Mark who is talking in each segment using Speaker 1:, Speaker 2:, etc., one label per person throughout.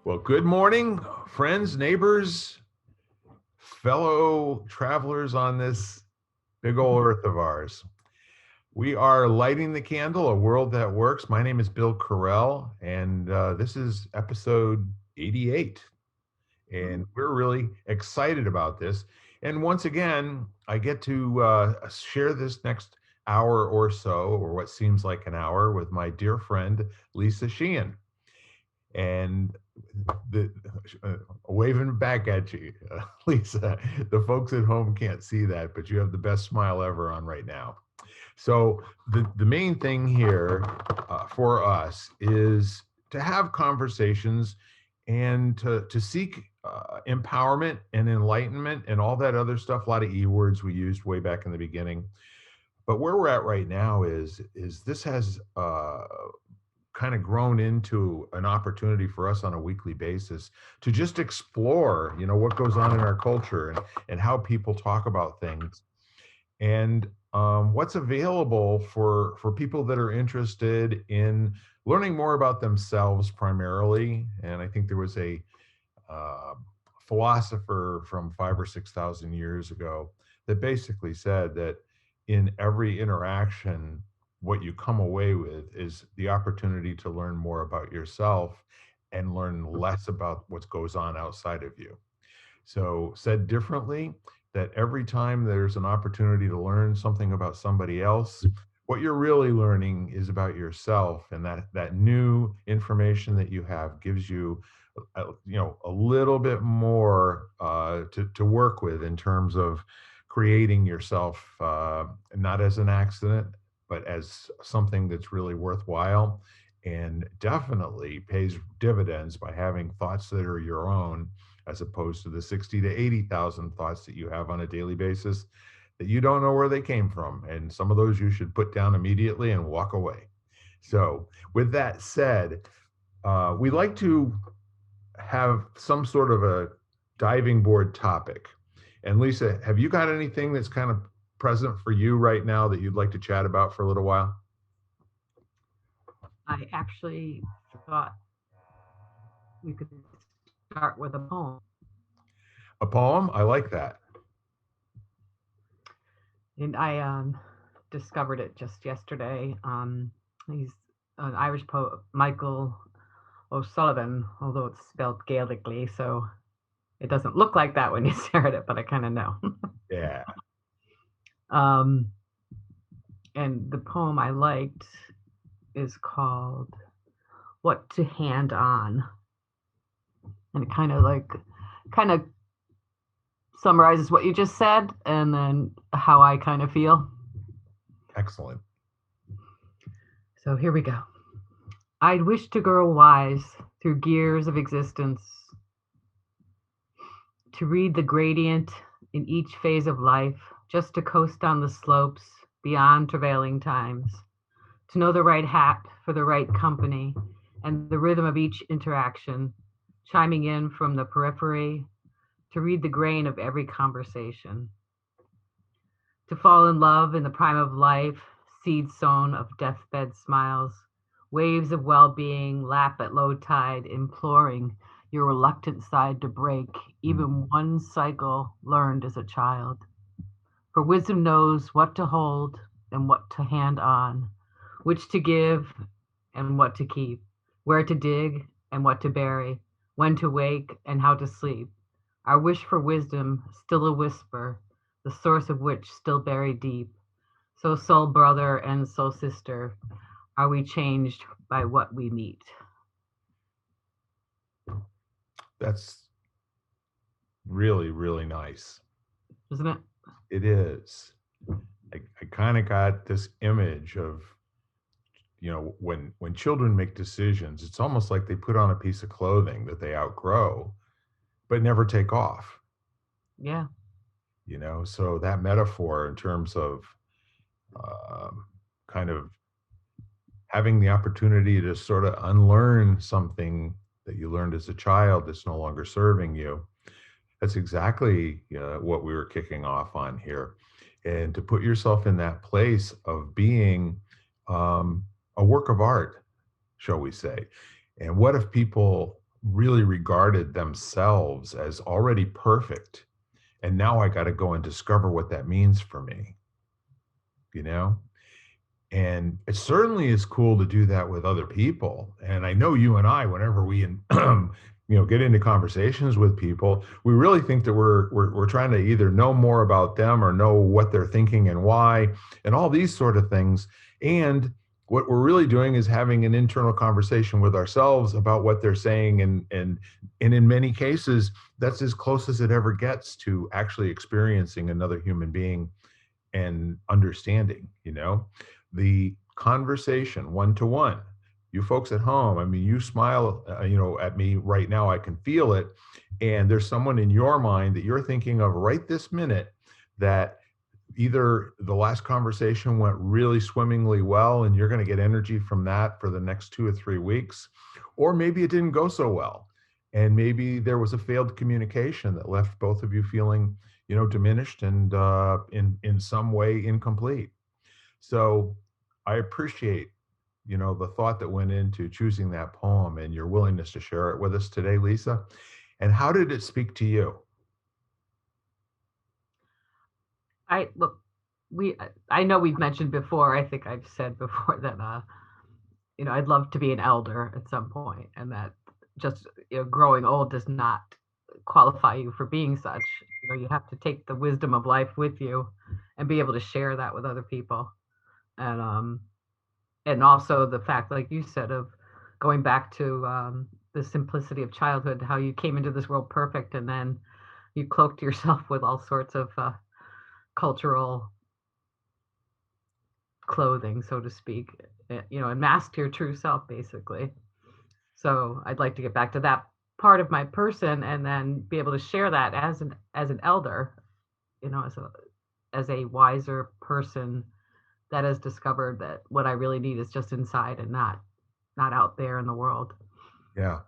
Speaker 1: Well, good morning, friends, neighbors, fellow travelers on this big old earth of ours. We are lighting the candle, a world that works. My name is Bill Correll, and this is episode 88. And we're really excited about this. And once again, I get to share this next hour or so, or what seems like an hour, with my dear friend, Lisa Sheehan. And waving back at you, Lisa. The folks at home can't see that, but you have the best smile ever on right now. So the main thing here for us is to have conversations and to seek empowerment and enlightenment and all that other stuff. A lot of E-words we used way back in the beginning. But where we're at right now is this has kind of grown into an opportunity for us on a weekly basis to just explore, what goes on in our culture and how people talk about things, and what's available for people that are interested in learning more about themselves primarily. And I think there was a philosopher from 5,000 or 6,000 years ago that basically said that in every interaction, what you come away with is the opportunity to learn more about yourself and learn less about what goes on outside of you. So said differently, that every time there's an opportunity to learn something about somebody else, what you're really learning is about yourself, and that new information that you have gives you a little bit more to work with in terms of creating yourself, not as an accident, but as something that's really worthwhile, and definitely pays dividends by having thoughts that are your own, as opposed to the 60 to 80,000 thoughts that you have on a daily basis that you don't know where they came from. And some of those you should put down immediately and walk away. So with that said, we like to have some sort of a diving board topic. And Lisa, have you got anything that's kind of present for you right now that you'd like to chat about for a little while?
Speaker 2: I actually thought we could start with a poem.
Speaker 1: A poem? I like that.
Speaker 2: And I discovered it just yesterday. He's an Irish poet, Michael O'Sullivan, although it's spelled Gaelically, so it doesn't look like that when you stare at it, but I kind of know.
Speaker 1: Yeah.
Speaker 2: And the poem I liked is called What to Hand On. And it kind of summarizes what you just said and then how I kind of feel.
Speaker 1: Excellent.
Speaker 2: So here we go. I'd wish to grow wise through gears of existence, to read the gradient in each phase of life, just to coast on the slopes beyond travailing times, to know the right hat for the right company and the rhythm of each interaction, chiming in from the periphery, to read the grain of every conversation, to fall in love in the prime of life, seed sown of deathbed smiles, waves of well-being lap at low tide, imploring your reluctant side to break even one cycle learned as a child. For wisdom knows what to hold and what to hand on, which to give and what to keep, where to dig and what to bury, when to wake and how to sleep. Our wish for wisdom, still a whisper, the source of which still buried deep. So soul brother and soul sister, are we changed by what we meet?
Speaker 1: That's really, really nice.
Speaker 2: Isn't it?
Speaker 1: It is. I kind of got this image of, when children make decisions, it's almost like they put on a piece of clothing that they outgrow, but never take off.
Speaker 2: Yeah.
Speaker 1: So that metaphor in terms of kind of having the opportunity to sort of unlearn something that you learned as a child that's no longer serving you. That's exactly what we were kicking off on here. And to put yourself in that place of being a work of art, shall we say. And what if people really regarded themselves as already perfect. And now I got to go and discover what that means for me, you know? And it certainly is cool to do that with other people. And I know you and I, whenever we, get into conversations with people, we really think that we're trying to either know more about them or know what they're thinking and why, and all these sort of things. And what we're really doing is having an internal conversation with ourselves about what they're saying, and in many cases, that's as close as it ever gets to actually experiencing another human being and understanding, the conversation one to one. You folks at home, I mean, you smile, at me right now. I can feel it. And there's someone in your mind that you're thinking of right this minute that either the last conversation went really swimmingly well and you're going to get energy from that for the next 2 or 3 weeks, or maybe it didn't go so well. And maybe there was a failed communication that left both of you feeling, diminished and in some way incomplete. So I appreciate, the thought that went into choosing that poem and your willingness to share it with us today, Lisa. And how did it speak to you?
Speaker 2: I look, we I know we've mentioned before, I think I've said before that I'd love to be an elder at some point, and that just growing old does not qualify you for being such. You have to take the wisdom of life with you and be able to share that with other people. And also the fact, like you said, of going back to the simplicity of childhood, how you came into this world perfect, and then you cloaked yourself with all sorts of cultural clothing, so to speak, and masked your true self, basically. So I'd like to get back to that part of my person, and then be able to share that as an elder, as a wiser person that has discovered that what I really need is just inside and not out there in the world.
Speaker 1: Yeah.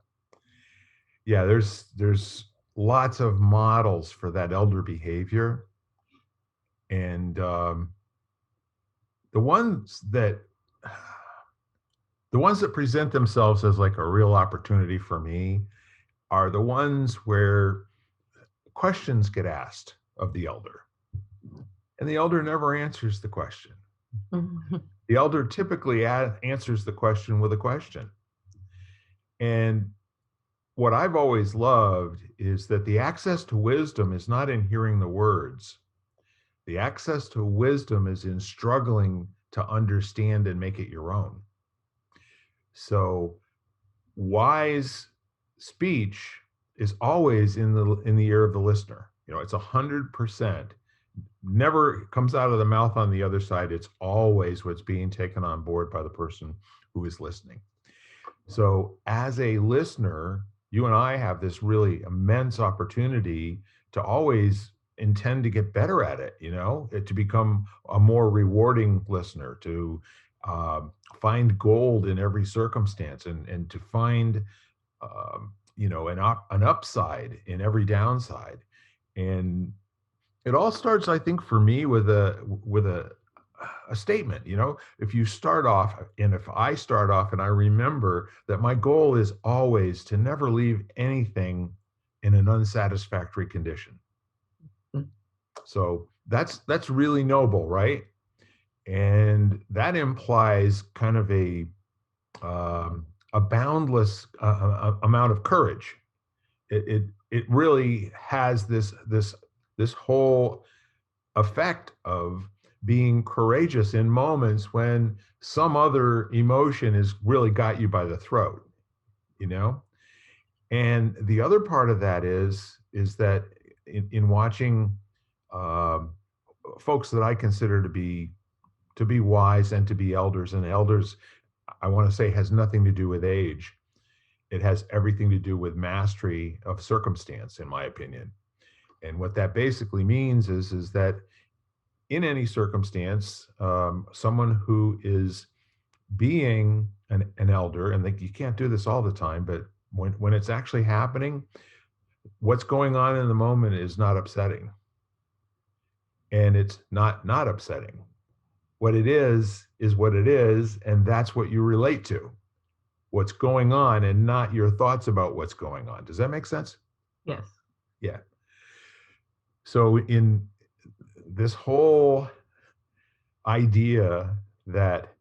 Speaker 1: Yeah, there's lots of models for that elder behavior. And the ones that the ones that present themselves as like a real opportunity for me are the ones where questions get asked of the elder, and the elder never answers the question. The elder typically answers the question with a question. And what I've always loved is that the access to wisdom is not in hearing the words. The access to wisdom is in struggling to understand and make it your own. So wise speech is always in the ear of the listener. It's 100%. Never comes out of the mouth on the other side. It's always what's being taken on board by the person who is listening. So as a listener, you and I have this really immense opportunity to always intend to get better at it, to become a more rewarding listener, to find gold in every circumstance, and to find, an upside in every downside. And it all starts, I think, for me with a statement. If you start off, and if I start off, and I remember that my goal is always to never leave anything in an unsatisfactory condition. So that's really noble, right? And that implies kind of a boundless amount of courage. It really has this whole effect of being courageous in moments when some other emotion has really got you by the throat, And the other part of that is that in watching folks that I consider to be wise and to be elders, and elders, I want to say, has nothing to do with age. It has everything to do with mastery of circumstance, in my opinion. And what that basically means is that in any circumstance, someone who is being an elder, and you can't do this all the time, but when it's actually happening, what's going on in the moment is not upsetting. And it's not upsetting. What it is what it is, and that's what you relate to. what's going on and not your thoughts about what's going on. Does that make sense?
Speaker 2: Yes.
Speaker 1: Yeah. So in this whole idea that,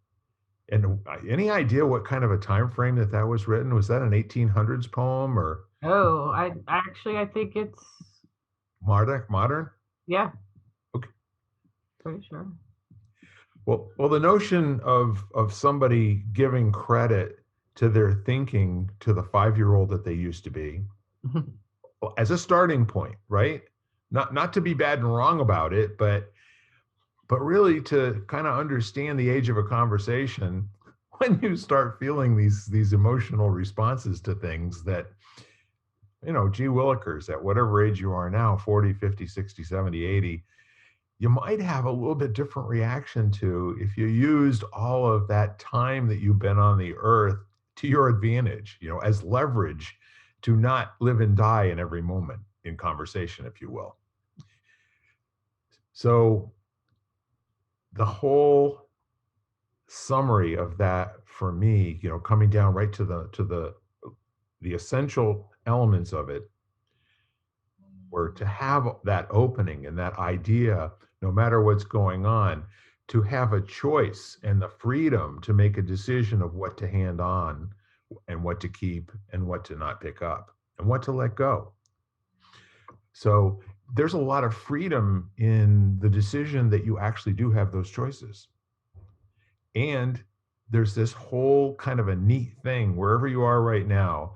Speaker 1: and any idea what kind of a time frame that was written? Was that an 1800s poem or
Speaker 2: Oh, I think it's,
Speaker 1: modern?
Speaker 2: yeah,
Speaker 1: Okay.
Speaker 2: pretty sure.
Speaker 1: Well, the notion of somebody giving credit to their thinking to the 5-year-old that they used to be, well, as a starting point, right? Not to be bad and wrong about it, but really to kind of understand the age of a conversation when you start feeling these emotional responses to things that, gee willikers, at whatever age you are now, 40, 50, 60, 70, 80, you might have a little bit different reaction to if you used all of that time that you've been on the earth to your advantage, as leverage to not live and die in every moment in conversation, if you will. So the whole summary of that for me, coming down right to the essential elements of it were to have that opening and that idea, no matter what's going on, to have a choice and the freedom to make a decision of what to hand on and what to keep and what to not pick up and what to let go. So there's a lot of freedom in the decision that you actually do have those choices. And there's this whole kind of a neat thing wherever you are right now.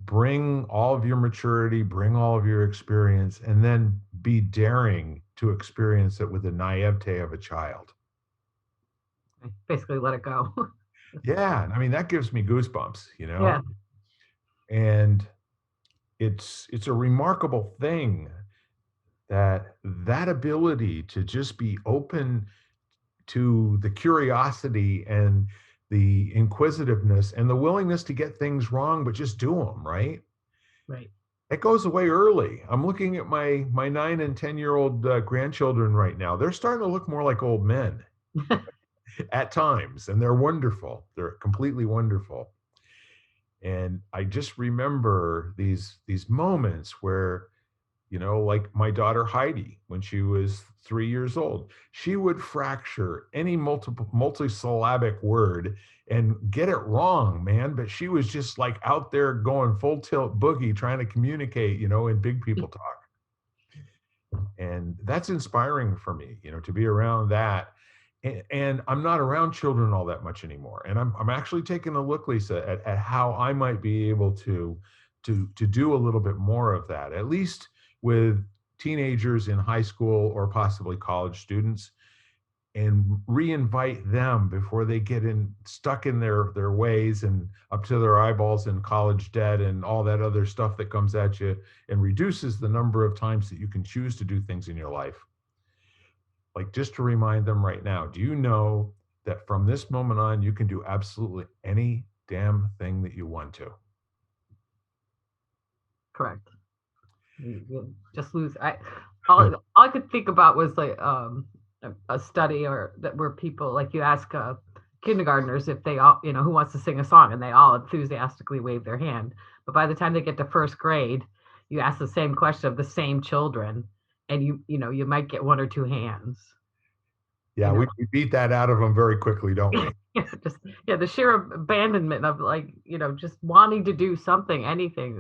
Speaker 1: Bring all of your maturity, bring all of your experience, and then be daring to experience it with the naivete of a child.
Speaker 2: Basically, let it go.
Speaker 1: Yeah, I mean that gives me goosebumps.
Speaker 2: Yeah.
Speaker 1: And it's a remarkable thing that ability to just be open to the curiosity and the inquisitiveness and the willingness to get things wrong, but just do them, right?
Speaker 2: Right.
Speaker 1: It goes away early. I'm looking at my 9 and 10-year-old grandchildren right now. They're starting to look more like old men at times, and they're wonderful. They're completely wonderful. And I just remember these moments where, like my daughter Heidi, when she was 3 years old, she would fracture any multisyllabic word and get it wrong, man. But she was just like out there going full tilt boogie, trying to communicate, in big people talk. And that's inspiring for me, to be around that. And I'm not around children all that much anymore. And I'm actually taking a look, Lisa, at how I might be able to do a little bit more of that, at least with teenagers in high school or possibly college students, and re-invite them before they get stuck in their ways and up to their eyeballs in college debt and all that other stuff that comes at you and reduces the number of times that you can choose to do things in your life. Like, just to remind them right now, do you know that from this moment on you can do absolutely any damn thing that you want to?
Speaker 2: Correct. You just lose. All I could think about was like a study or that where people, like, you ask kindergartners if they all, who wants to sing a song, and they all enthusiastically wave their hand. But by the time they get to first grade, you ask the same question of the same children, and you might get one or two hands. You
Speaker 1: Yeah,
Speaker 2: know,
Speaker 1: we beat that out of them very quickly, don't we?
Speaker 2: just, yeah, the sheer abandonment of, like, just wanting to do something, anything,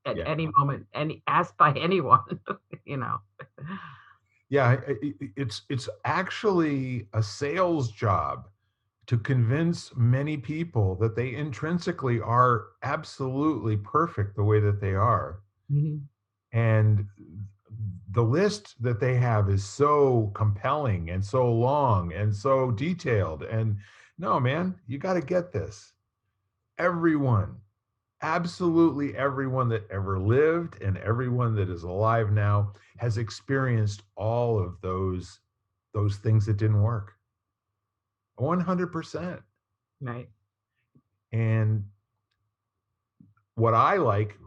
Speaker 2: at
Speaker 1: Yeah.
Speaker 2: any moment, asked by anyone. you know.
Speaker 1: Yeah, it's actually a sales job to convince many people that they intrinsically are absolutely perfect the way that they are.
Speaker 2: Mhm.
Speaker 1: And the list that they have is so compelling and so long and so detailed. And no, man, you got to get this. Everyone, absolutely everyone that ever lived and everyone that is alive now has experienced all of those things that didn't work. 100%.
Speaker 2: Right.
Speaker 1: And what I like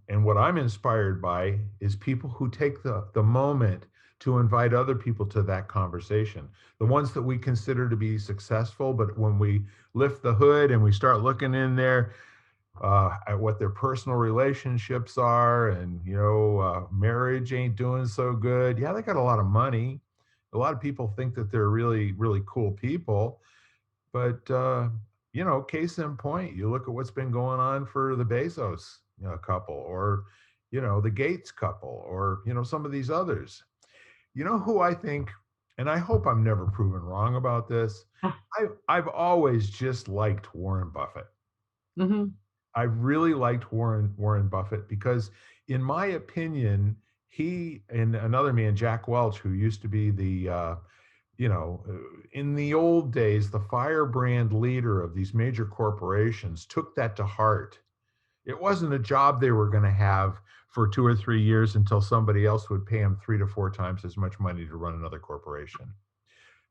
Speaker 1: and what I'm inspired by is people who take the moment to invite other people to that conversation. The ones that we consider to be successful, but when we lift the hood and we start looking in there at what their personal relationships are, and marriage ain't doing so good. Yeah, they got a lot of money. A lot of people think that they're really, really cool people, but case in point, you look at what's been going on for the Bezos couple, or the Gates couple, or some of these others. You know who I think, and I hope I'm never proven wrong about this. I've always just liked Warren Buffett.
Speaker 2: Hmm.
Speaker 1: I really liked Warren Buffett because, in my opinion, he and another man, Jack Welch, who used to be in the old days, the firebrand leader of these major corporations, took that to heart. It wasn't a job they were going to have for 2 or 3 years until somebody else would pay them 3 to 4 times as much money to run another corporation.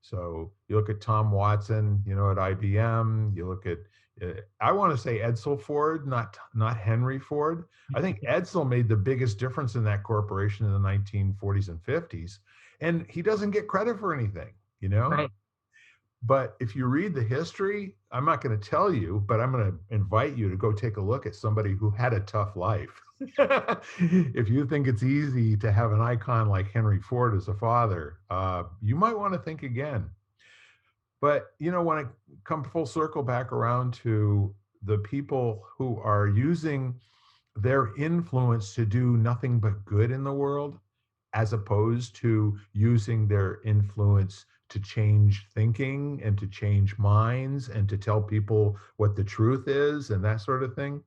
Speaker 1: So you look at Tom Watson, at IBM. You look at, I want to say Edsel Ford, not Henry Ford. I think Edsel made the biggest difference in that corporation in the 1940s and 50s, and he doesn't get credit for anything,
Speaker 2: Right.
Speaker 1: But if you read the history, I'm not going to tell you, but I'm going to invite you to go take a look at somebody who had a tough life. If you think it's easy to have an icon like Henry Ford as a father, you might want to think again. But, when I come full circle back around to the people who are using their influence to do nothing but good in the world, as opposed to using their influence to change thinking and to change minds and to tell people what the truth is and that sort of thing,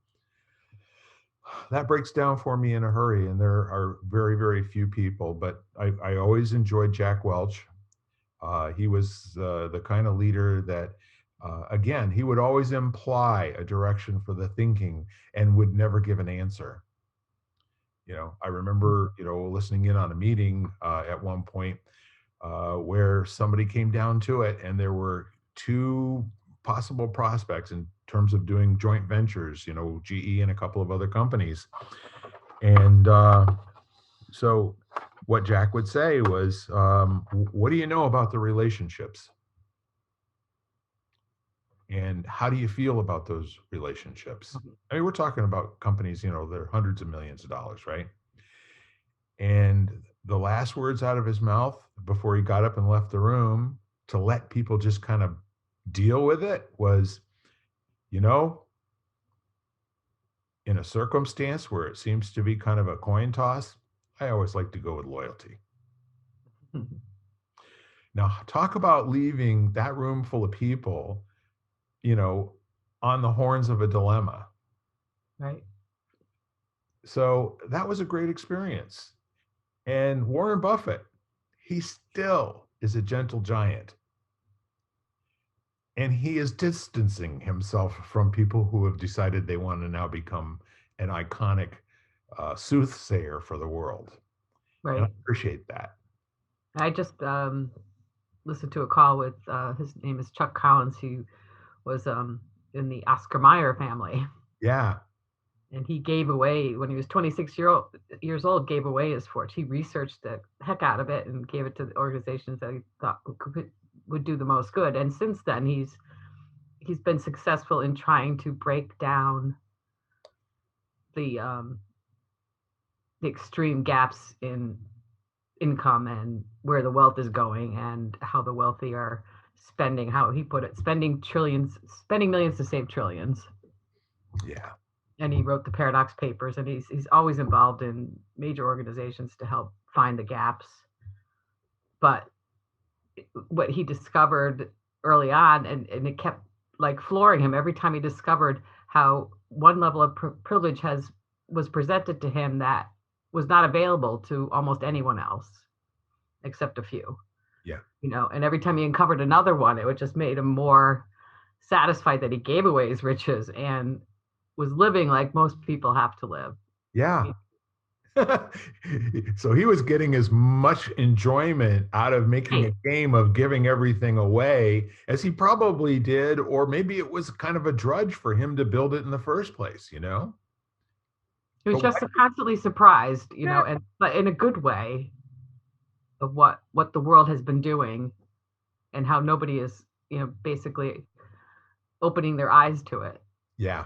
Speaker 1: that breaks down for me in a hurry. And there are very, very few people, but I always enjoyed Jack Welch. He was the kind of leader that, again, he would always imply a direction for the thinking and would never give an answer. I remember, listening in on a meeting at one point where somebody came down to it, and there were two possible prospects in terms of doing joint ventures, GE and a couple of other companies. And so what Jack would say was, what do you know about the relationships? And how do you feel about those relationships? I mean, we're talking about companies, they're hundreds of millions of dollars, right? And the last words out of his mouth before he got up and left the room to let people just kind of deal with it was, in a circumstance where it seems to be kind of a coin toss, I always like to go with loyalty. Now, talk about leaving that room full of people, on the horns of a dilemma.
Speaker 2: Right.
Speaker 1: So that was a great experience. And Warren Buffett, he still is a gentle giant. And he is distancing himself from people who have decided they want to now become an iconic soothsayer for the world. And I
Speaker 2: Right.
Speaker 1: appreciate that.
Speaker 2: I just listened to a call with his name is Chuck Collins, who was in the Oscar Mayer family.
Speaker 1: Yeah.
Speaker 2: And he gave away, when he was 26 years old, gave away his fortune. He researched the heck out of it and gave it to the organizations that he thought would do the most good. And since then, he's been successful in trying to break down the extreme gaps in income and where the wealth is going and how the wealthy are spending, how he put it, spending millions to save trillions.
Speaker 1: Yeah.
Speaker 2: And he wrote the Paradox Papers, and he's always involved in major organizations to help find the gaps. But what he discovered early on, and it kept like flooring him every time he discovered how one level of privilege was presented to him that was not available to almost anyone else except a few.
Speaker 1: Yeah.
Speaker 2: And every time he uncovered another one, it just made him more satisfied that he gave away his riches and was living like most people have to live.
Speaker 1: Yeah. So he was getting as much enjoyment out of making a game of giving everything away as he probably did, or maybe it was kind of a drudge for him to build it in the first place,
Speaker 2: He was just constantly surprised,
Speaker 1: Yeah.
Speaker 2: but in a good way. of what the world has been doing and how nobody is, basically opening their eyes to it.
Speaker 1: Yeah.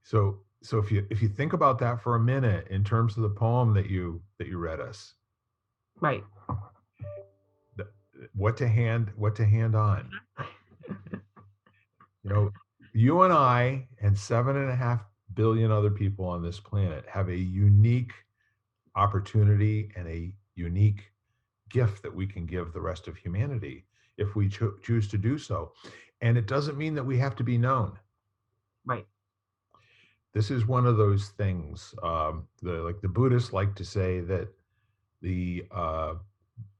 Speaker 1: So if you think about that for a minute in terms of the poem that you read us,
Speaker 2: Right.
Speaker 1: the, what to hand on. You know, you and I and 7.5 billion other people on this planet have a unique opportunity and a unique gift that we can give the rest of humanity if we choose to do so. And it doesn't mean that we have to be known.
Speaker 2: Right.
Speaker 1: This is one of those things. The Buddhists like to say that the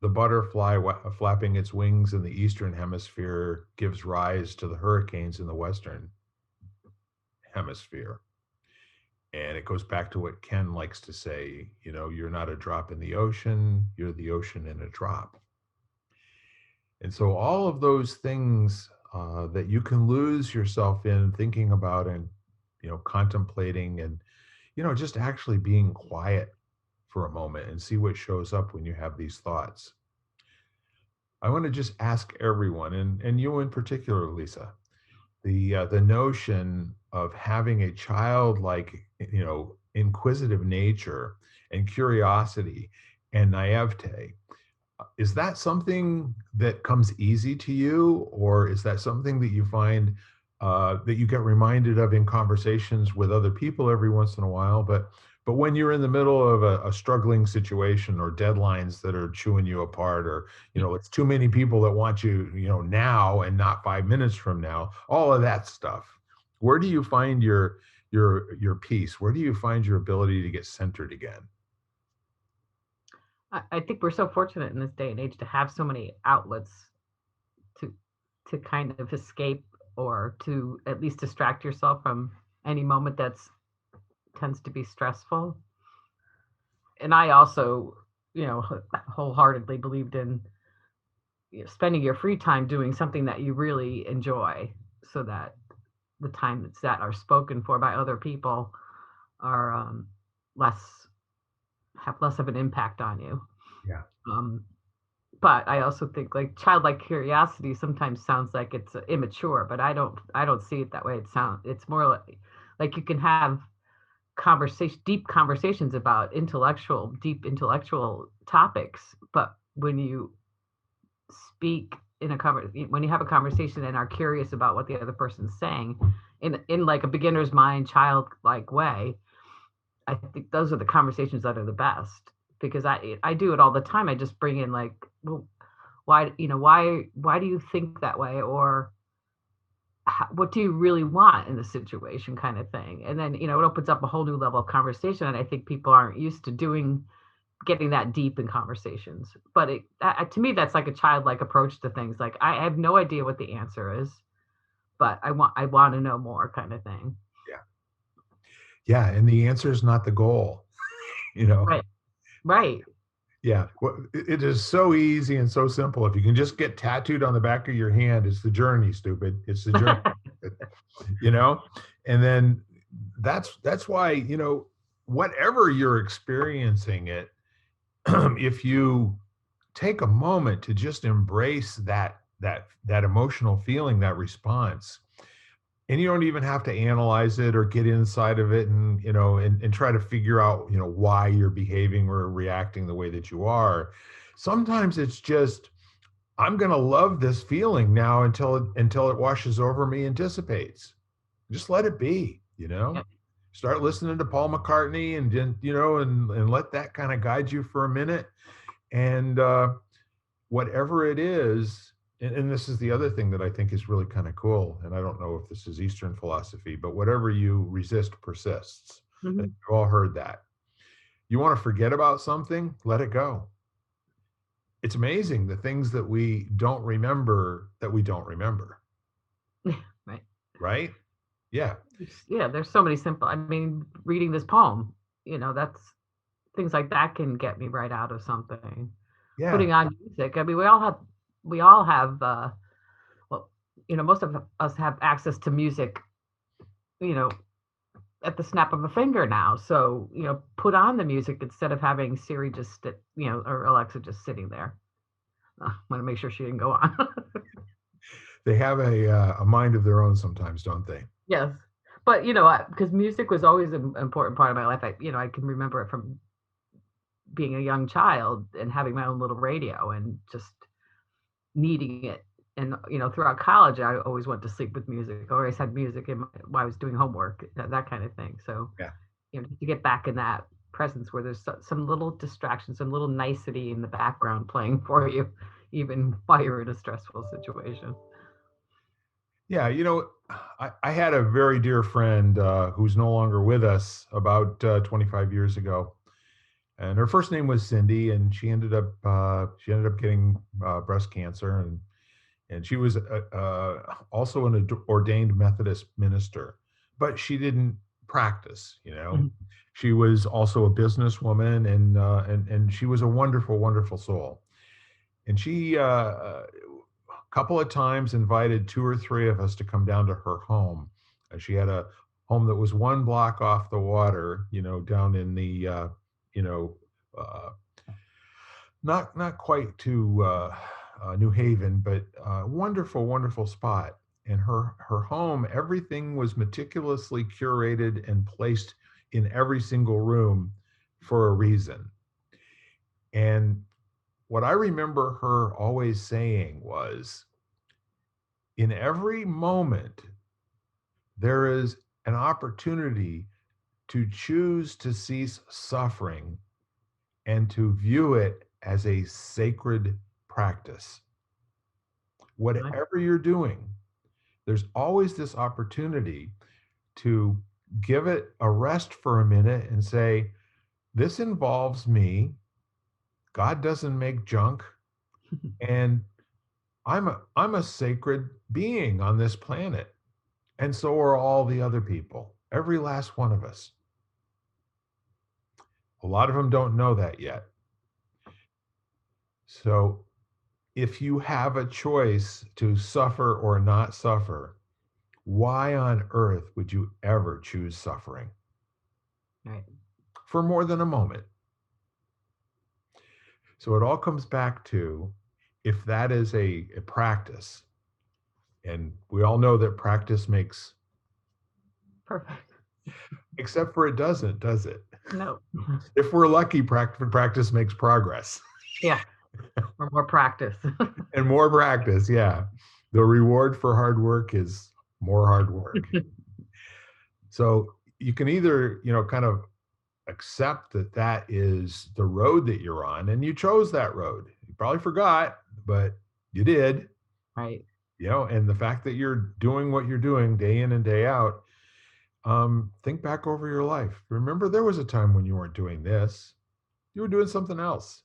Speaker 1: butterfly flapping its wings in the eastern hemisphere gives rise to the hurricanes in the western hemisphere. And it goes back to what Ken likes to say, you're not a drop in the ocean, you're the ocean in a drop. And so all of those things that you can lose yourself in thinking about and, contemplating and, just actually being quiet for a moment and see what shows up when you have these thoughts. I want to just ask everyone, and you in particular, Lisa, the notion of having a childlike, inquisitive nature and curiosity and naivete. Is that something that comes easy to you, or is that something that you find that you get reminded of in conversations with other people every once in a while? But when you're in the middle of a struggling situation or deadlines that are chewing you apart, or it's too many people that want you, now and not 5 minutes from now, all of that stuff. Where do you find your peace? Where do you find your ability to get centered again?
Speaker 2: I think we're so fortunate in this day and age to have so many outlets to kind of escape or to at least distract yourself from any moment that's tends to be stressful. And I also, wholeheartedly believed in spending your free time doing something that you really enjoy, so that the time that are spoken for by other people are less have less of an impact on you.
Speaker 1: Yeah.
Speaker 2: Um, but I also think like childlike curiosity sometimes sounds like it's immature, but I don't see it that way. It's more like you can have deep conversations about deep intellectual topics, but when you speak when you have a conversation and are curious about what the other person's saying in like a beginner's mind, childlike way, I think those are the conversations that are the best, because I do it all the time. I just bring in like, well, why do you think that way, or what do you really want in the situation, kind of thing. And then it opens up a whole new level of conversation, and I think people aren't used to getting that deep in conversations. But to me, that's like a childlike approach to things. Like, I have no idea what the answer is, but I want to know more, kind of thing.
Speaker 1: Yeah. Yeah. And the answer is not the goal, you know?
Speaker 2: Right. Right.
Speaker 1: Yeah. Well, it is so easy and so simple. If you can just get tattooed on the back of your hand, it's the journey, stupid. It's the journey, you know? And then that's why, whatever you're experiencing it, if you take a moment to just embrace that emotional feeling, that response, and you don't even have to analyze it or get inside of it and and try to figure out why you're behaving or reacting the way that you are. Sometimes it's just, I'm going to love this feeling now until it washes over me and dissipates. Just let it be.
Speaker 2: Yeah.
Speaker 1: Start listening to Paul McCartney and and let that kind of guide you for a minute. And whatever it is, and this is the other thing that I think is really kind of cool, and I don't know if this is Eastern philosophy, but whatever you resist persists. I think
Speaker 2: Mhm.
Speaker 1: we've all heard that. You want to forget about something, let it go. It's amazing the things that we don't remember that we don't remember,
Speaker 2: Right.
Speaker 1: right? Yeah.
Speaker 2: Yeah, there's so many simple, I mean, reading this poem, that's things like that can get me right out of something.
Speaker 1: Yeah.
Speaker 2: Putting on music, I mean, we all have well, most of us have access to music, you know, at the snap of a finger now. So, put on the music instead of having Siri just, or Alexa just sitting there. I want to make sure she didn't go on.
Speaker 1: They have a mind of their own sometimes, don't they?
Speaker 2: Yes. But, because music was always an important part of my life. I can remember it from being a young child and having my own little radio and just needing it. And, throughout college, I always went to sleep with music. I always had music while I was doing homework, that kind of thing. So,
Speaker 1: Yeah.
Speaker 2: to get back in that presence where there's some little distraction, some little nicety in the background playing for you, even while you're in a stressful situation.
Speaker 1: Yeah, I had a very dear friend who's no longer with us about 25 years ago, and her first name was Cindy, and she ended up getting breast cancer, and she was also an ordained Methodist minister, but she didn't practice.
Speaker 2: Mm-hmm.
Speaker 1: She was also a businesswoman, and she was a wonderful, wonderful soul. And she a couple of times invited two or three of us to come down to her home. She had a home that was one block off the water, down in the you know uh, not quite to New Haven, but wonderful, wonderful spot. And her home, everything was meticulously curated and placed in every single room for a reason. And what I remember her always saying was, in every moment, there is an opportunity to choose to cease suffering and to view it as a sacred practice. Whatever you're doing, there's always this opportunity to give it a rest for a minute and say, this involves me. God doesn't make junk. And I'm a sacred being on this planet. And so are all the other people, every last one of us. A lot of them don't know that yet. So if you have a choice to suffer or not suffer, why on earth would you ever choose suffering?
Speaker 2: Right.
Speaker 1: For more than a moment. So it all comes back to, if that is a practice, and we all know that practice makes
Speaker 2: Perfect.
Speaker 1: Except for it doesn't, does it?
Speaker 2: No.
Speaker 1: If we're lucky, practice makes progress.
Speaker 2: Yeah. Or more practice.
Speaker 1: And more practice, yeah. The reward for hard work is more hard work. So you can either, kind of accept that that is the road that you're on, and you chose that road. You probably forgot, but you did.
Speaker 2: Right.
Speaker 1: And the fact that you're doing what you're doing day in and day out, think back over your life. Remember, there was a time when you weren't doing this. You were doing something else.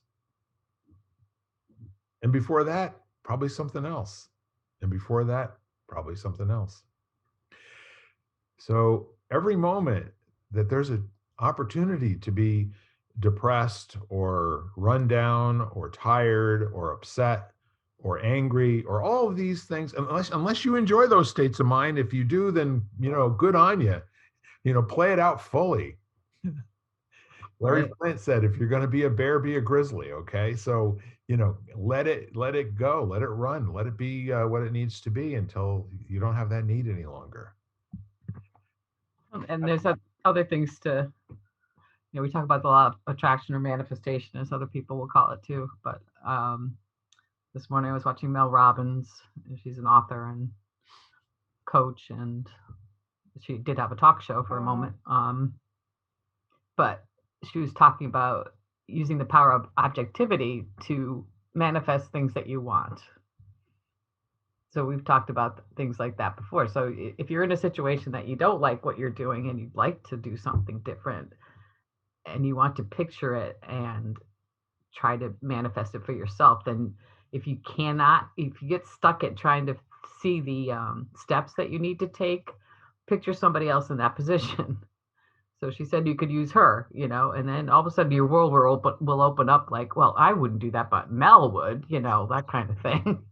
Speaker 1: And before that, probably something else. And before that, probably something else. So every moment that there's an opportunity to be depressed or run down or tired or upset or angry or all of these things, unless you enjoy those states of mind. If you do, then good on you. Play it out fully. Larry Flint said, if you're going to be a bear, be a grizzly. Okay, so let it go, let it run, let it be what it needs to be until you don't have that need any longer.
Speaker 2: And there's other things to, we talk about the law of attraction or manifestation, as other people will call it too. But this morning I was watching Mel Robbins. She's an author and coach, and she did have a talk show for a moment. But she was talking about using the power of objectivity to manifest things that you want. So we've talked about things like that before. So if you're in a situation that you don't like what you're doing and you'd like to do something different and you want to picture it and try to manifest it for yourself, then if you get stuck at trying to see the steps that you need to take, picture somebody else in that position. So she said you could use her, and then all of a sudden your world will open up like, well, I wouldn't do that, but Mel would, that kind of thing.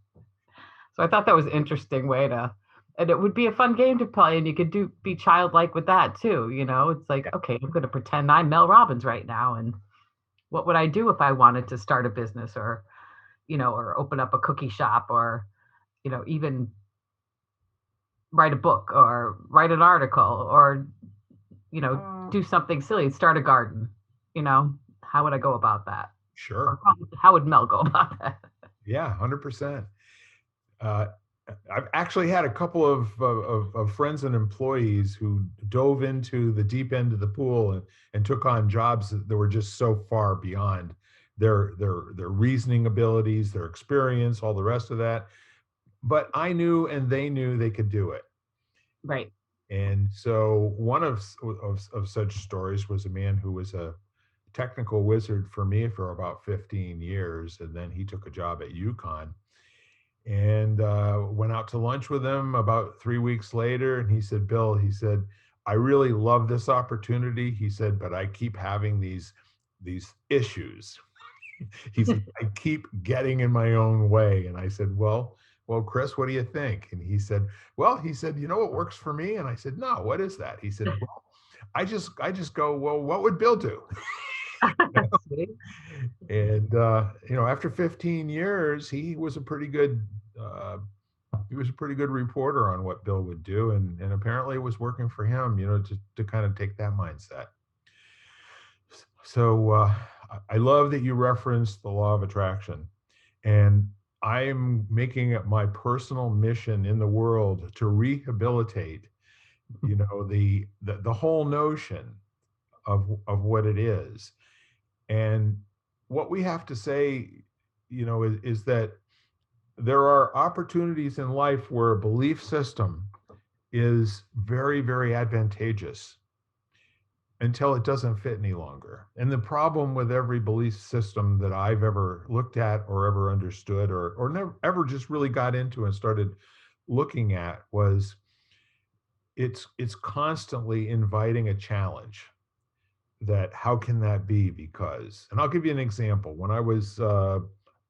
Speaker 2: So I thought that was an interesting way to And it would be a fun game to play, and you could be childlike with that too. It's like, okay, I'm going to pretend I'm Mel Robbins right now, and what would I do if I wanted to start a business, or or open up a cookie shop, or even write a book or write an article, or do something silly, start a garden. How would I go about that? Or
Speaker 1: Sure.
Speaker 2: how would Mel go about that?
Speaker 1: Yeah, 100%. Uh, I've actually had a couple of friends and employees who dove into the deep end of the pool and took on jobs that were just so far beyond their reasoning abilities, their experience, all the rest of that. But I knew and they knew they could do it.
Speaker 2: Right.
Speaker 1: And so one of such stories was a man who was a technical wizard for me for about 15 years. And then he took a job at UConn and went out to lunch with him about 3 weeks later. And he said, Bill, he said, I really love this opportunity. He said, but I keep having these issues. He said, I keep getting in my own way. And I said, well, Chris, what do you think? And he said, well, he said, you know what works for me? And I said, no, what is that? He said, well, I just go, well, what would Bill do? And after 15 years, uh, he was a pretty good reporter on what Bill would do, and apparently it was working for him, to kind of take that mindset. So I love that you referenced the law of attraction, and I'm making it my personal mission in the world to rehabilitate, the whole notion of what it is. And what we have to say, is that there are opportunities in life where a belief system is very, very advantageous until it doesn't fit any longer. And the problem with every belief system that I've ever looked at or ever understood or never ever just really got into and started looking at was it's constantly inviting a challenge. That how can that be? Because, and I'll give you an example. When I was a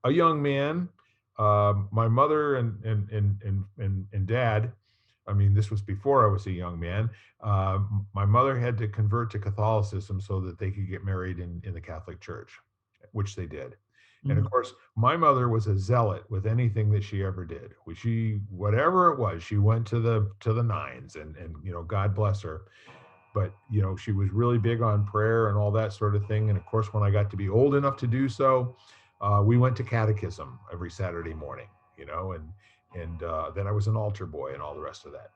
Speaker 1: young man, my mother and dad, I mean, this was before I was a young man. My mother had to convert to Catholicism so that they could get married in the Catholic Church, which they did. And of
Speaker 2: Mhm.
Speaker 1: course, my mother was a zealot with anything that she ever did. She, whatever it was, she went to the nines, and God bless her. But she was really big on prayer and all that sort of thing. And of course, when I got to be old enough to do so, we went to catechism every Saturday morning, and then I was an altar boy and all the rest of that.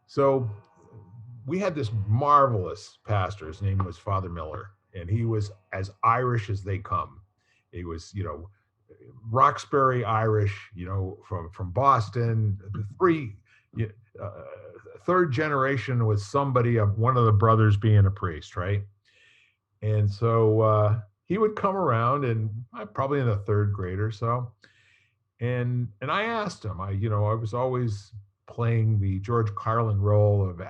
Speaker 1: So we had this marvelous pastor. His name was Father Miller, and he was as Irish as they come. He was, Roxbury Irish, from Boston. The uh, third generation was somebody of one of the brothers being a priest, right? And so he would come around, and probably in the third grade or so, and I asked him. I was always playing the George Carlin role of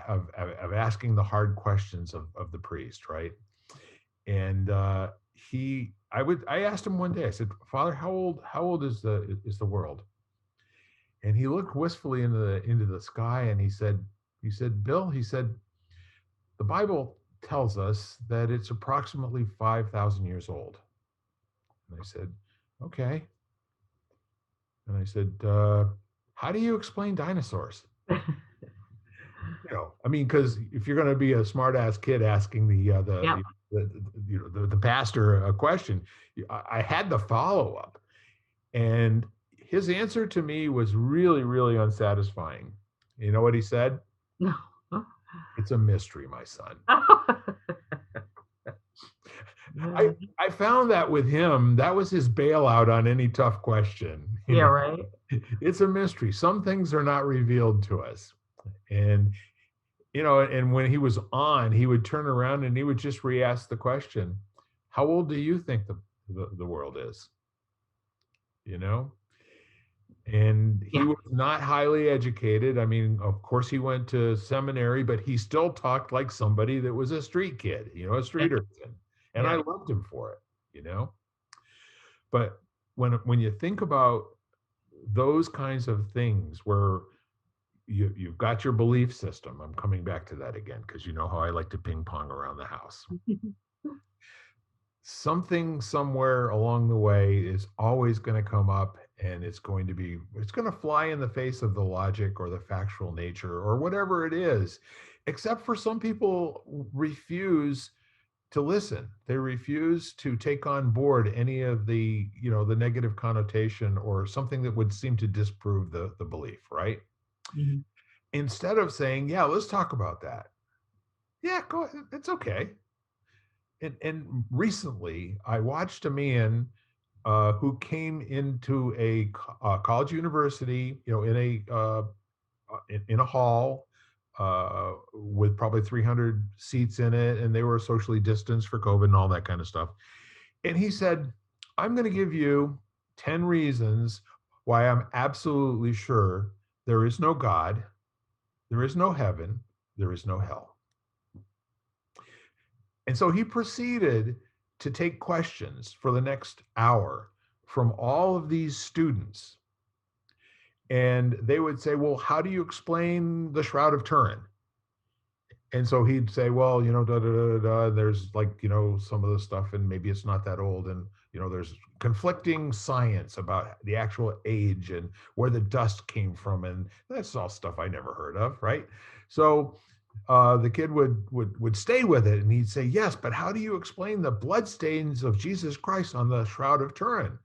Speaker 1: asking the hard questions of the priest, right? And I asked him one day. I said, Father, how old is the world? And he looked wistfully into the sky, and he said, Bill, he said, the Bible tells us that it's approximately 5,000 years old. And I said, okay. And I said, how do you explain dinosaurs? I mean, because if you're going to be a smart ass kid asking
Speaker 2: Yep.
Speaker 1: the pastor a question, I had the follow up, and his answer to me was really, really unsatisfying. You know what he said?
Speaker 2: No.
Speaker 1: It's a mystery, my son. I found that with him, that was his bailout on any tough question.
Speaker 2: Yeah, right.
Speaker 1: It's a mystery. Some things are not revealed to us. And and when he was on, he would turn around and he would just re-ask the question, how old do you think the world is? You know? And he
Speaker 2: Yeah.
Speaker 1: was not highly educated. I mean, of course he went to seminary, but he still talked like somebody that was a street kid, a
Speaker 2: Yeah.
Speaker 1: street urchin. And I
Speaker 2: Yeah.
Speaker 1: loved him for it. But when you think about those kinds of things where you've got your belief system. I'm coming back to that again because you know how I like to ping pong around the house. Something somewhere along the way is always going to come up, and it's going to fly in the face of the logic or the factual nature or whatever it is, except for some people refuse to listen. They refuse to take on board any of the, the negative connotation or something that would seem to disprove the belief, right?
Speaker 2: Mhm.
Speaker 1: Instead of saying, yeah, let's talk about that. Yeah, go ahead. It's okay. And recently, I watched a man who came into a college university, in a hall with probably 300 seats in it, and they were socially distanced for COVID and all that kind of stuff. And he said, "I'm going to give you 10 reasons why I'm absolutely sure there is no God, there is no heaven, there is no hell." And so he proceeded to take questions for the next hour from all of these students. And they would say, well, how do you explain the Shroud of Turin? And so he'd say, well, da da da da da. There's like, some of the stuff, and maybe it's not that old. And, there's conflicting science about the actual age and where the dust came from. And that's all stuff I never heard of, right? So the kid would stay with it, and he'd say, yes, but how do you explain the bloodstains of Jesus Christ on the Shroud of Turin?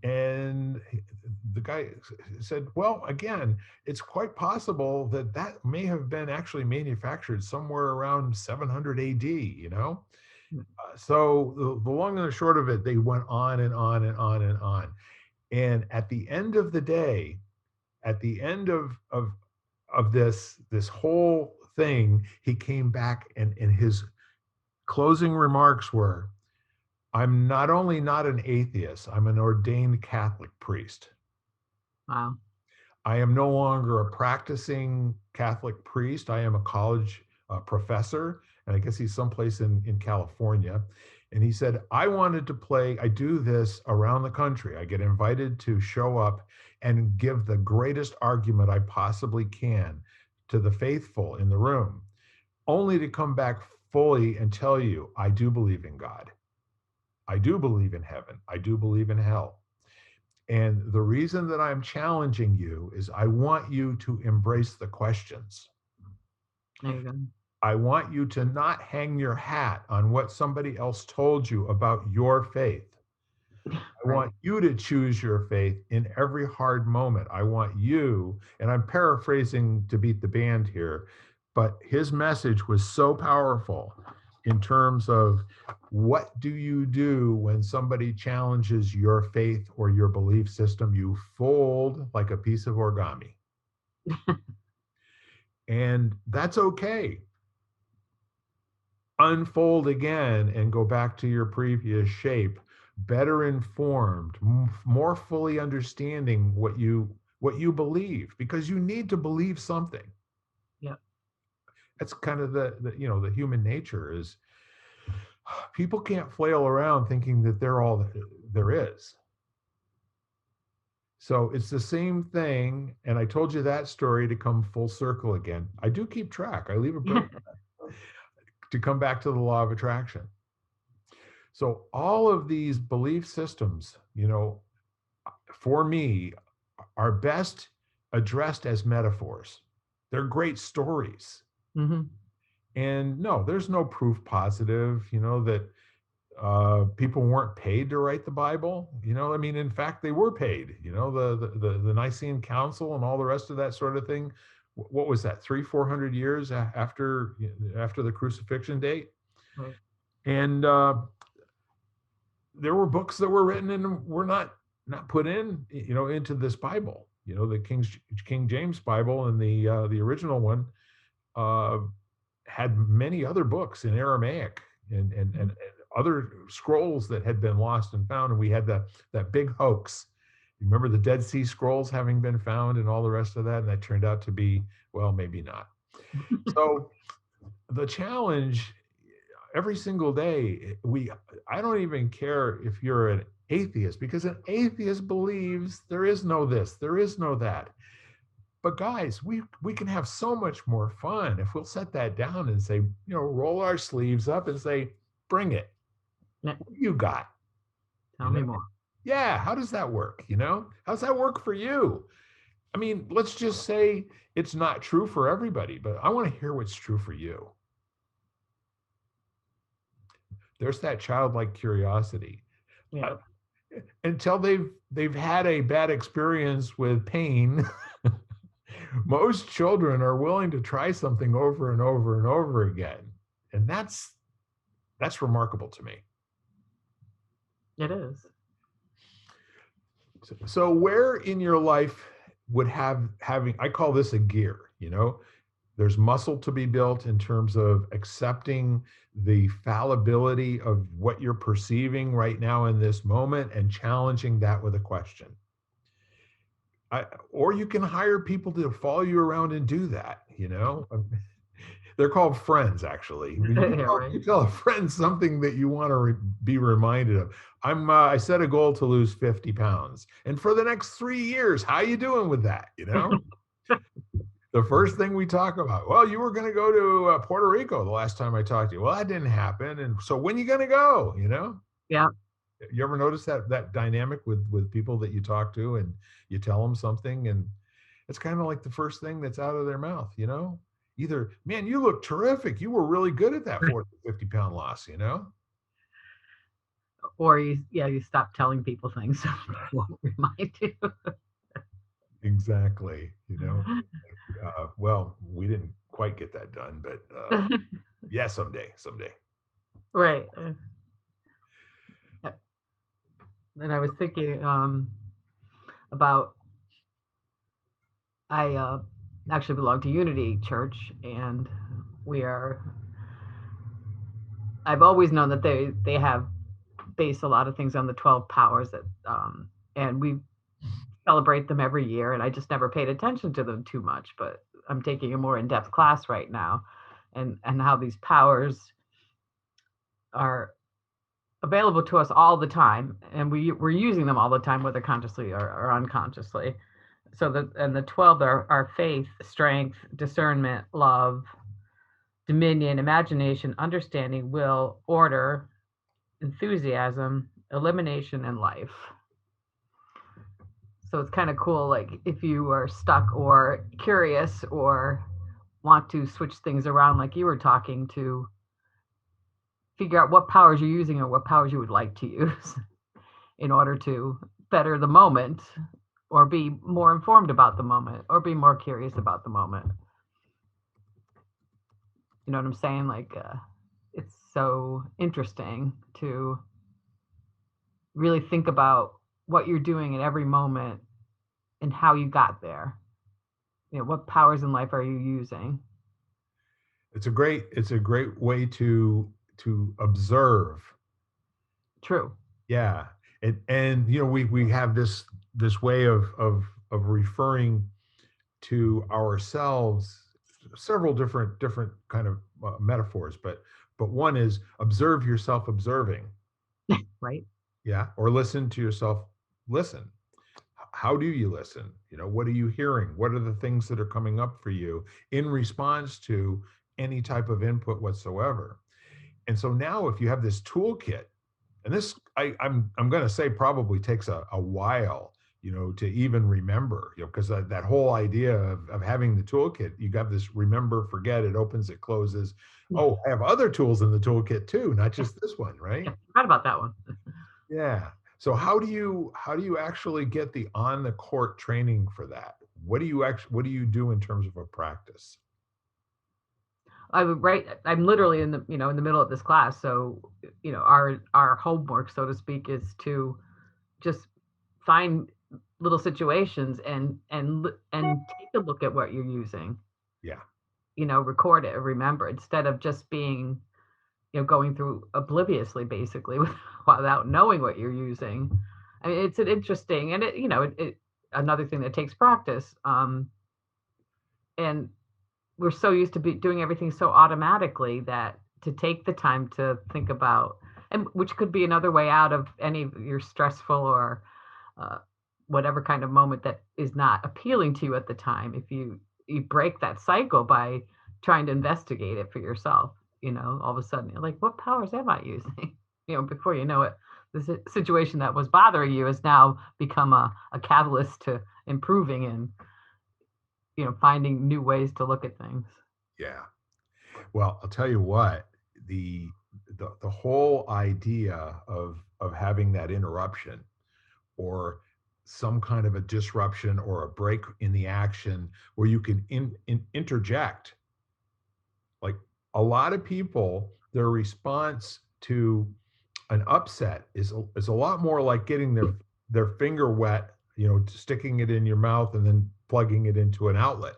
Speaker 1: And the guy said, well, again, it's quite possible that that may have been actually manufactured somewhere around 700 AD. So the long and the short of it, they went on and on and on and on. And at the end of the day, at the end of this whole thing, he came back, and his closing remarks were, I'm not only not an atheist, I'm an ordained Catholic priest.
Speaker 2: Wow.
Speaker 1: I am no longer a practicing Catholic priest. I am a college professor, and I guess he's someplace in California. And he said, I do this around the country. I get invited to show up and give the greatest argument I possibly can to the faithful in the room, only to come back fully and tell you, I do believe in God. I do believe in heaven. I do believe in hell. And the reason that I'm challenging you is I want you to embrace the questions.
Speaker 2: There you go.
Speaker 1: I want you to not hang your hat on what somebody else told you about your faith. I
Speaker 2: Right.
Speaker 1: want you to choose your faith in every hard moment. I want you, and I'm paraphrasing to beat the band here, but his message was so powerful in terms of what do you do when somebody challenges your faith or your belief system? You fold like a piece of origami. And that's okay. Unfold again and go back to your previous shape, better informed, more fully understanding what you believe, because you need to believe something.
Speaker 2: Yeah.
Speaker 1: That's kind of the human nature is people can't flail around thinking that they're all that there is. So it's the same thing. And I told you that story to come full circle again. I do keep track. I leave a break to come back to the law of attraction. So all of these belief systems, for me, are best addressed as metaphors. They're great stories.
Speaker 2: Hmm.
Speaker 1: And no, there's no proof positive, that people weren't paid to write the Bible. I mean, in fact, they were paid. The Nicene Council and all the rest of that sort of thing. What was that? 400 years after the crucifixion date,
Speaker 2: Right.
Speaker 1: and there were books that were written and were not put in, into this Bible. The King James Bible and the original one had many other books in Aramaic and other scrolls that had been lost and found. And we had that big hoax. Remember the Dead Sea Scrolls having been found and all the rest of that? And that turned out to be, well, maybe not. So the challenge every single day, I don't even care if you're an atheist, because an atheist believes there is no this, there is no that. But guys, we can have so much more fun if we'll set that down and say, roll our sleeves up and say, bring it.
Speaker 2: Yeah,
Speaker 1: What do you got?
Speaker 2: tell
Speaker 1: You know?
Speaker 2: me more.
Speaker 1: Yeah, how does that work? How's that work for you? I mean, let's just say it's not true for everybody, but I want to hear what's true for you. There's that childlike curiosity.
Speaker 2: Yeah.
Speaker 1: Until they've had a bad experience with pain, most children are willing to try something over and over and over again. And that's remarkable to me.
Speaker 2: It is.
Speaker 1: So where in your life would having, I call this a gear, there's muscle to be built in terms of accepting the fallibility of what you're perceiving right now in this moment and challenging that with a question. Or you can hire people to follow you around and do that. They're called friends, actually.
Speaker 2: Yeah, right.
Speaker 1: You tell a friend something that you want to be reminded of. I set a goal to lose 50 pounds. And for the next 3 years, how you doing with that? The first thing we talk about, well, you were going to go to Puerto Rico the last time I talked to you. Well, that didn't happen. And so when are you going to go?
Speaker 2: Yeah.
Speaker 1: You ever notice that dynamic with people that you talk to and you tell them something and it's kind of like the first thing that's out of their mouth, either, man, you look terrific. You were really good at that 40, 50 pound loss,
Speaker 2: Or you stop telling people things so they won't remind you.
Speaker 1: Exactly. Well, we didn't quite get that done, but yeah, someday.
Speaker 2: Right. And I was thinking about, I actually belong to Unity Church, and I've always known that they have based a lot of things on the 12 powers that, and we celebrate them every year, and I just never paid attention to them too much, but I'm taking a more in-depth class right now, and how these powers are available to us all the time, and we're using them all the time, whether consciously or unconsciously. So the 12 are faith, strength, discernment, love, dominion, imagination, understanding, will, order, enthusiasm, elimination, and life. So it's kind of cool, like if you are stuck or curious or want to switch things around, like you were talking, to figure out what powers you're using or what powers you would like to use in order to better the moment or be more informed about the moment or be more curious about the moment. You know what I'm saying? Like, it's so interesting to really think about what you're doing at every moment and how you got there. What powers in life are you using?
Speaker 1: It's a great way to observe.
Speaker 2: True.
Speaker 1: Yeah. And we have this way of referring to ourselves, several different kind of metaphors, but one is observe yourself observing.
Speaker 2: Right.
Speaker 1: Yeah. Or listen to yourself listen. How do you listen? What are you hearing? What are the things that are coming up for you in response to any type of input whatsoever? And so now if you have this toolkit, and this I'm going to say probably takes a while, to even remember, because that whole idea of having the toolkit, you got this remember, forget, it opens, it closes. Oh, I have other tools in the toolkit too, not just this one, right?
Speaker 2: Yeah, forgot about that one.
Speaker 1: Yeah. So how do you actually get the on the court training for that? What do you do in terms of a practice?
Speaker 2: I'm literally in the middle of this class, so our homework, so to speak, is to just find little situations and take a look at what you're using.
Speaker 1: Yeah.
Speaker 2: Record it, remember, instead of just being going through obliviously, basically, without knowing what you're using. I mean, it's an interesting, and it another thing that takes practice. And we're so used to doing everything so automatically that to take the time to think about, and which could be another way out of any of your stressful or whatever kind of moment that is not appealing to you at the time, if you break that cycle by trying to investigate it for yourself, all of a sudden you're like, what powers am I using? Before you know it, the situation that was bothering you has now become a catalyst to improving and finding new ways to look at things.
Speaker 1: Yeah. Well, I'll tell you what, the the whole idea of having that interruption or some kind of a disruption or a break in the action where you can interject. Like a lot of people, their response to an upset is a lot more like getting their finger wet, sticking it in your mouth and then plugging it into an outlet,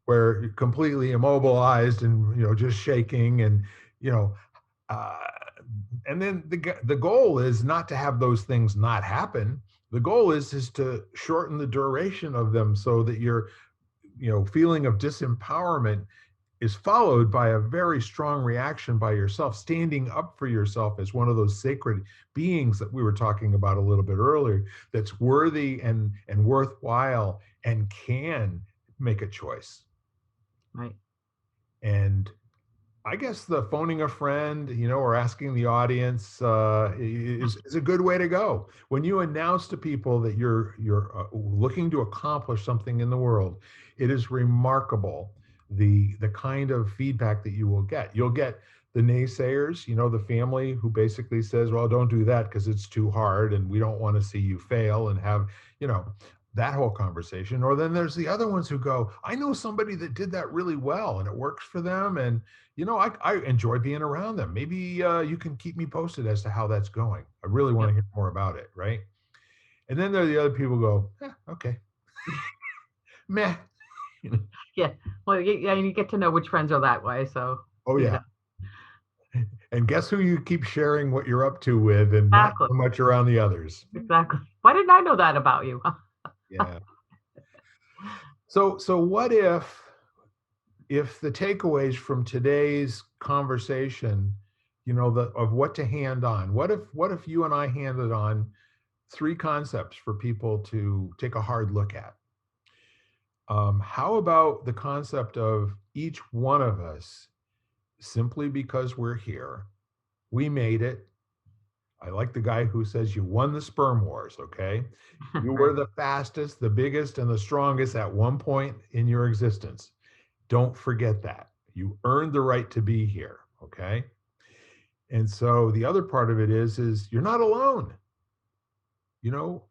Speaker 1: where you're completely immobilized and just shaking and you know uh, and then the goal is not to have those things not happen. The goal is to shorten the duration of them so that your feeling of disempowerment is followed by a very strong reaction by yourself, standing up for yourself as one of those sacred beings that we were talking about a little bit earlier, that's worthy and worthwhile and can make a choice.
Speaker 2: Right.
Speaker 1: And I guess the phoning a friend, or asking the audience is a good way to go. When you announce to people that you're looking to accomplish something in the world, it is remarkable the kind of feedback that you will get. You'll get the naysayers, the family who basically says, "Well, don't do that because it's too hard, and we don't want to see you fail," and have that whole conversation. Or then there's the other ones who go, "I know somebody that did that really well, and it works for them, and." I enjoy being around them. Maybe you can keep me posted as to how that's going. I really want to hear more about it, right? And then there are the other people who go, okay, meh.
Speaker 2: Yeah. Well, you get to know which friends are that way. So,
Speaker 1: Oh yeah. And guess who you keep sharing what you're up to with, and not
Speaker 2: exactly.
Speaker 1: so much around the others.
Speaker 2: Exactly. Why didn't I know that about you?
Speaker 1: Yeah. So what if the takeaways from today's conversation, of what to hand on, what if you and I handed on 3 concepts for people to take a hard look at? How about the concept of each one of us, simply because we're here, we made it. I like the guy who says you won the sperm wars, okay? You were
Speaker 2: Right.
Speaker 1: the fastest, the biggest, and the strongest at one point in your existence. Don't forget that. You earned the right to be here, okay? And so the other part of it is you're not alone. You know,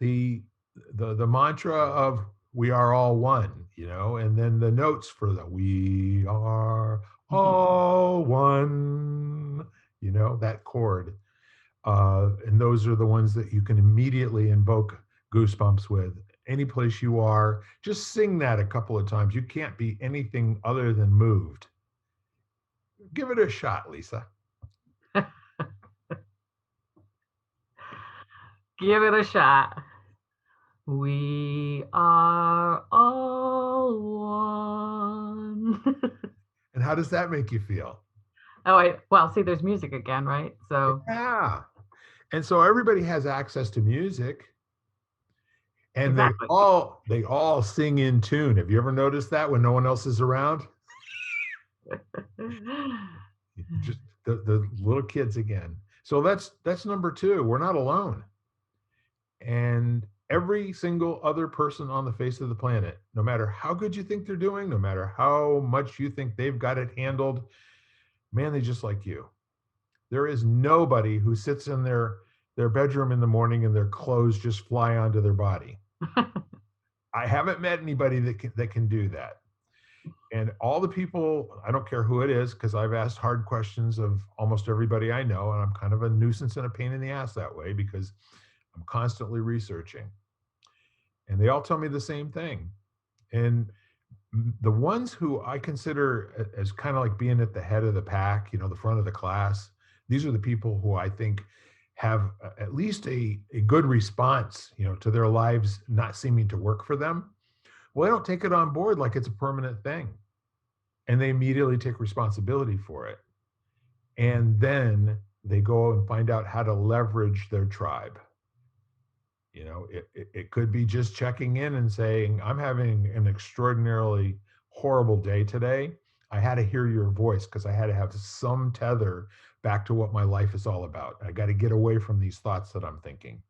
Speaker 1: the the mantra of we are all one, and then the notes for the we are all one, that chord. And those are the ones that you can immediately invoke goosebumps with. Any place you are, just sing that a couple of times. You can't be anything other than moved. Give it a shot, Lisa.
Speaker 2: Give it a shot. We are all one.
Speaker 1: And how does that make you feel?
Speaker 2: Well, see, there's music again, right? So,
Speaker 1: Yeah. And so everybody has access to music, and they
Speaker 2: exactly.
Speaker 1: all they all sing in tune. Have you ever noticed that when no one else is around? Just the little kids again. So that's number 2. We're not alone. And every single other person on the face of the planet, no matter how good you think they're doing, no matter how much you think they've got it handled, man, they just like you. There is nobody who sits in their bedroom in the morning and their clothes just fly onto their body. I haven't met anybody that can do that. And all the people, I don't care who it is, because I've asked hard questions of almost everybody I know, and I'm kind of a nuisance and a pain in the ass that way because I'm constantly researching. And they all tell me the same thing. And the ones who I consider as kind of like being at the head of the pack, the front of the class, these are the people who I think have at least a good response, to their lives not seeming to work for them. Well, they don't take it on board like it's a permanent thing. And they immediately take responsibility for it. And then they go and find out how to leverage their tribe. It could be just checking in and saying, I'm having an extraordinarily horrible day today. I had to hear your voice because I had to have some tether back to what my life is all about. I got to get away from these thoughts that I'm thinking.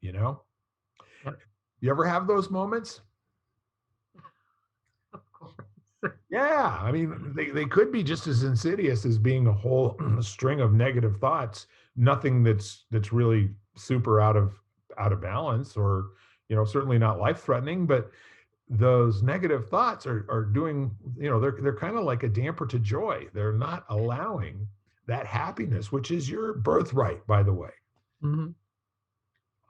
Speaker 1: You know,
Speaker 2: Yep,
Speaker 1: you ever have those moments?
Speaker 2: of course.
Speaker 1: Yeah. I mean, they could be just as insidious as being a whole string of negative thoughts, nothing that's really super out of balance or, certainly not life threatening, but those negative thoughts are doing, they're kind of like a damper to joy. They're not allowing that happiness, which is your birthright, by the way.
Speaker 2: Hmm.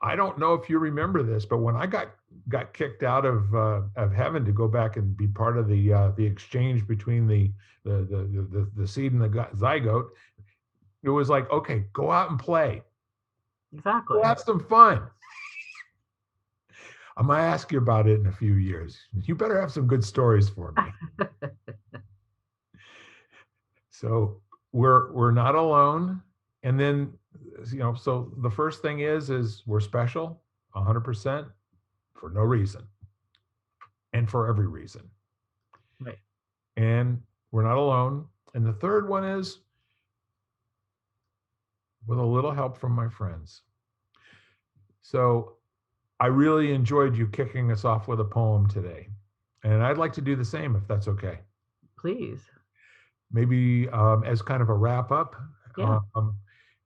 Speaker 1: I don't know if you remember this, but when I got kicked out of heaven to go back and be part of the exchange between the seed and the zygote, it was like, okay, go out and play, go
Speaker 2: Exactly.
Speaker 1: have some fun. I'm gonna ask you about it in a few years. You better have some good stories for me. So we're not alone. And then, so the first thing is we're special 100% for no reason and for every reason.
Speaker 2: Right.
Speaker 1: And we're not alone. And the third one is with a little help from my friends. So I really enjoyed you kicking us off with a poem today. And I'd like to do the same if that's okay.
Speaker 2: Please.
Speaker 1: Maybe as kind of a wrap up.
Speaker 2: Yeah.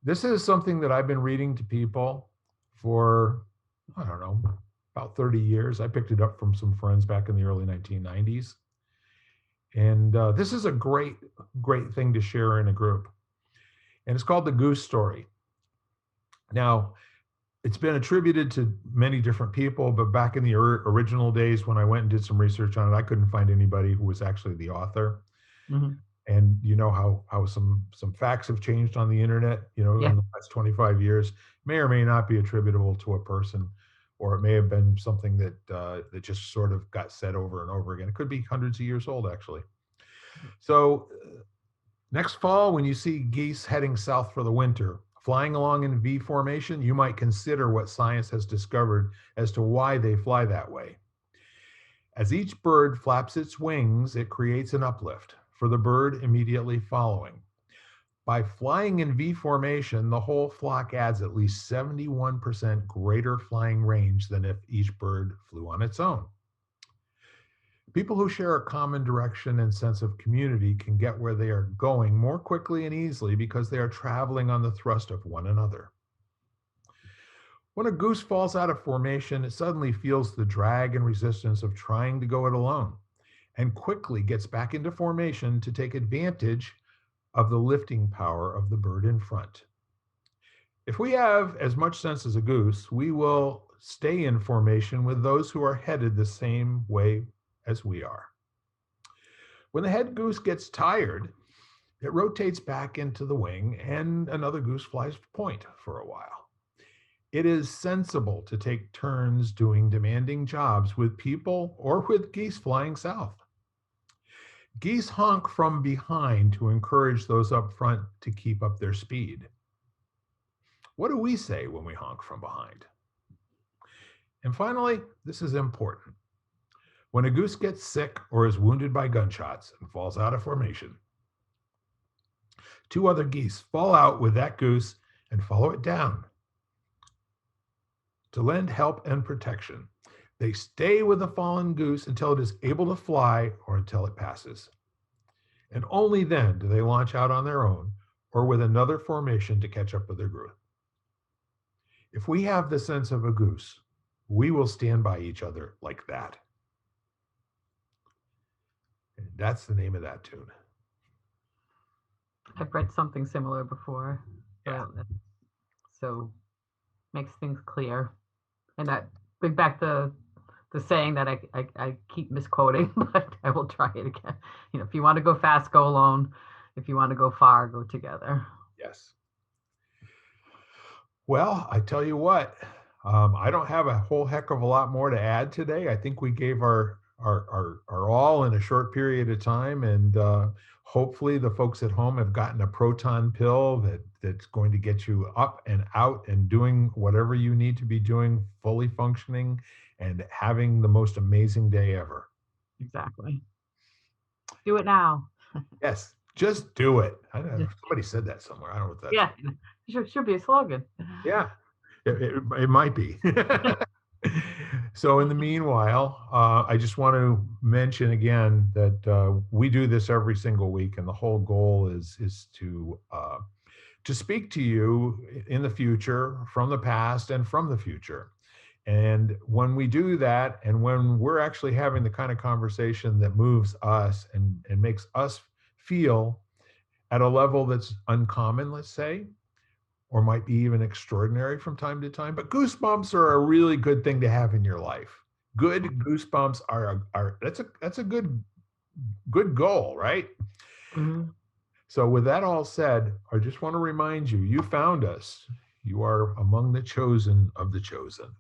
Speaker 1: This is something that I've been reading to people for, I don't know, about 30 years. I picked it up from some friends back in the early 1990s. And this is a great, great thing to share in a group. And it's called the Goose Story. Now, it's been attributed to many different people, but back in the original days when I went and did some research on it, I couldn't find anybody who was actually the author.
Speaker 2: Hmm.
Speaker 1: And you know how some facts have changed on the internet,
Speaker 2: Yeah.
Speaker 1: in the last 25 years, may or may not be attributable to a person, or it may have been something that just sort of got said over and over again. It could be hundreds of years old, actually. So next fall, when you see geese heading south for the winter, flying along in V formation, you might consider what science has discovered as to why they fly that way. As each bird flaps its wings, it creates an uplift for the bird immediately following. By flying in V formation, the whole flock adds at least 71% greater flying range than if each bird flew on its own. People who share a common direction and sense of community can get where they are going more quickly and easily because they are traveling on the thrust of one another. When a goose falls out of formation, it suddenly feels the drag and resistance of trying to go it alone and quickly gets back into formation to take advantage of the lifting power of the bird in front. If we have as much sense as a goose, we will stay in formation with those who are headed the same way as we are. When the head goose gets tired, it rotates back into the wing and another goose flies point for a while. It is sensible to take turns doing demanding jobs with people or with geese flying south. Geese honk from behind to encourage those up front to keep up their speed. What do we say when we honk from behind? And finally, this is important. When a goose gets sick or is wounded by gunshots and falls out of formation, two other geese fall out with that goose and follow it down to lend help and protection. They stay with the fallen goose until it is able to fly or until it passes. And only then do they launch out on their own or with another formation to catch up with their group. If we have the sense of a goose, we will stand by each other like that. And that's the name of that tune.
Speaker 2: I've read something similar before.
Speaker 1: Yeah.
Speaker 2: So makes things clear. And that bring back the saying that I keep misquoting, but I will try it again. If you want to go fast, go alone. If you want to go far, go together.
Speaker 1: Yes. Well, I tell you what, I don't have a whole heck of a lot more to add today. I think we gave our are all in a short period of time, and hopefully the folks at home have gotten a proton pill that's going to get you up and out and doing whatever you need to be doing, fully functioning and having the most amazing day ever.
Speaker 2: Exactly. Do it now.
Speaker 1: Yes, just do it. I don't know, somebody said that somewhere. I don't know what that's.
Speaker 2: Yeah, should be a slogan.
Speaker 1: Yeah, it might be. So in the meanwhile, I just want to mention again that we do this every single week, and the whole goal is to speak to you in the future, from the past and from the future. And when we do that, and when we're actually having the kind of conversation that moves us and makes us feel at a level that's uncommon, let's say, or might be even extraordinary from time to time, but goosebumps are a really good thing to have in your life. Good goosebumps are that's a good goal, right?
Speaker 2: Mm-hmm.
Speaker 1: So with that all said, I just want to remind you, you found us. You are among the chosen of the chosen.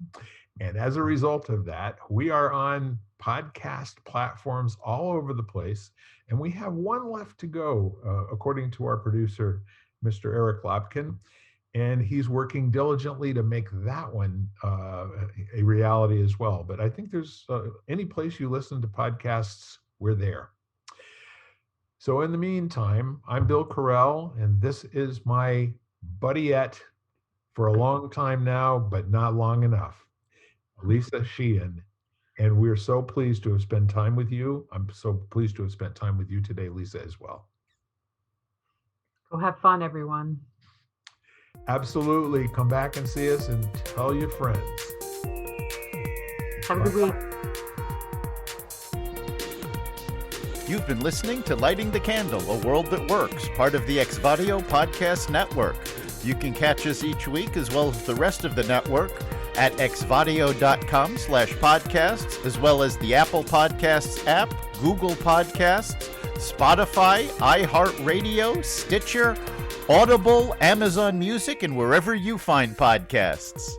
Speaker 1: And as a result of that, we are on podcast platforms all over the place. And we have one left to go, according to our producer, Mr. Eric Lopkin. And he's working diligently to make that one a reality as well. But I think there's any place you listen to podcasts, we're there. So in the meantime, I'm Bill Correll, and this is my buddiette for a long time now, but not long enough, Lisa Sheehan. And we're so pleased to have spent time with you. I'm so pleased to have spent time with you today, Lisa, as well.
Speaker 2: Go have fun, everyone.
Speaker 1: Absolutely. Come back and see us and tell your friends.
Speaker 2: Have a good week.
Speaker 3: You've been listening to Lighting the Candle, A World That Works, part of the Exvadio Podcast Network. You can catch us each week, as well as the rest of the network, at exvadio.com/podcasts, as well as the Apple Podcasts app, Google Podcasts, Spotify, iHeartRadio, Stitcher, Audible, Amazon Music, and wherever you find podcasts.